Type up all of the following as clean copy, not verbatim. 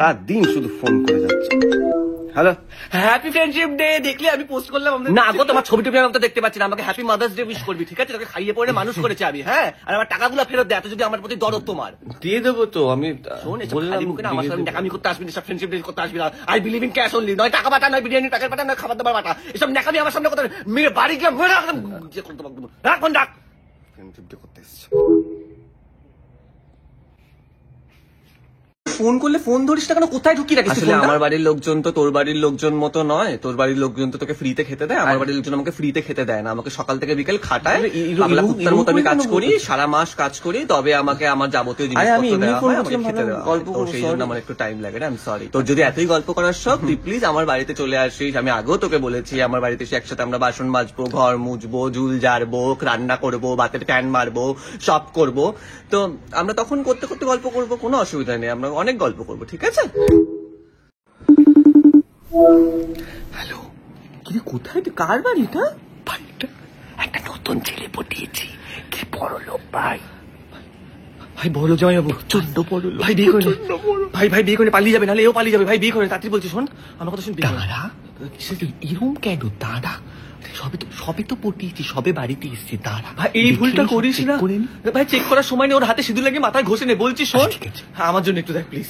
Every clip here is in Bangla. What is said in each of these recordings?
সারা দিন শুধু ফোন করে যাচ্ছে। Hello, happy friendship day. দেখলে আমি পোস্ট করলাম। না গো, তোমার ছবি টবি আমি তো দেখতে পাচ্ছি না। আমাকে হ্যাপি মাদার্স ডে উইশ করবি, ঠিক আছে? তোকে খাইয়ে পড়ে মানুষ করেছে আমি, হ্যাঁ? আর আমার টাকাগুলো ফেরত দে। এত যদি আমার প্রতি দরদ তোমার, দিয়ে দেবো তো আমি। শোন, এসব খালি মুখে না আমার সাথে দেখামি করতে আসবি না, সব ফ্রেন্ডশিপ ডে করতে আসবি না। I believe in cash only. নয় টাকা পাঠা, নয় বিরিয়ানি টাকা পাঠা, নয় খাবার দাবার পাঠা। এসব নেকামি আমার সামনে কথা মেয়ে বাড়ি গিয়ে মেরে রাখলাম যে করতে পারবো। রাখ ফোন, রাখ। ফ্রেন্ডশিপ ডে করতে এসেছে। ফোন করলে ফোন ধরিস না কেন? কোথায় ঢুকিয়ে রাখিস? আসলে আমার বাড়ির লোকজন তো তোর বাড়ির লোকজন মতো নয়। তোর বাড়ির লোকজন তো তোকে ফ্রিতে খেতে দেয়, আমার বাড়ির লোকজন আমাকে ফ্রিতে খেতে দেয় না। আমাকে সকাল থেকে বিকেল খাটায়, পাগলা কুত্তার মতো আমি কাজ করি, সারা মাস কাজ করি, তবে আমাকে আমার যাবতীয় জিনিসপত্র দেওয়া হয়, আমাকে খেতে দেওয়া হয়। তো সেই জন্য আমার একটু টাইম লাগে। আমি সরি। তোর যদি এতই গল্প করার শখ, তুই প্লিজ আমার বাড়িতে চলে আসিস। আমি আগেও তোকে বলেছি আমার বাড়িতে এসে একসাথে আমরা বাসন মাজবো, ঘর মুছবো, ঝুল ঝাড়বো, রান্না করবো, ভাতের ফ্যান মারবো, সব করবো। তো আমরা তখন করতে করতে গল্প করবো, কোনো অসুবিধা নেই। আমরা অনেক গল্প করবো, ঠিক আছে? হ্যালো, কিন্তু কোথায়? কার বাড়ি এটা? বাড়িটা একটা নতুন ছেলে পটিয়েছি। কি বড় লোক ভাই। ভাই বড় জামাই বাবু, চন্ড বড় লোক। ভাই বিয়ে করে, ভাই বিয়ে করে পালিয়ে যাবে, নাহলে এও পালিয়ে যাবে। ভাই বিয়ে করে তাড়াতাড়ি বলছি। শোন আমার কথা, শুন। দাঁড়া, এরকম কেন? দাঁড়া, সবে তো পটিয়েছি, সবে বাড়িতে এসেছি। দাঁড়া ভাই, এই ভুলটা করিস না ভাই। চেক করার সময় নেই, ওর হাতে সিঁদুর লাগিয়ে মাথায় ঘষে নে। বলছি শোন, আমার জন্য একটু দেখ প্লিজ।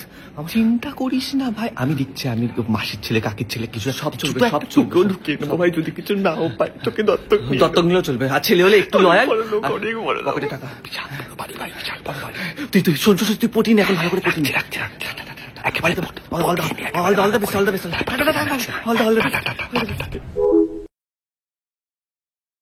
চিন্তা করিস না ভাই, আমি দেখছি। আমি মাসির ছেলে, কাকির ছেলে, কিছু সব চলবে, সব চলবে। ভাই যদি কিছু নাও পাই, তোকে দত্তক নিলেও চলবে। আর ছেলে হলে একটু লয়াল, পকেটে টাকা। তুই শোন, তুই পটি না এখন, ভালো করে পটি রাখতে একেবারে। All the best.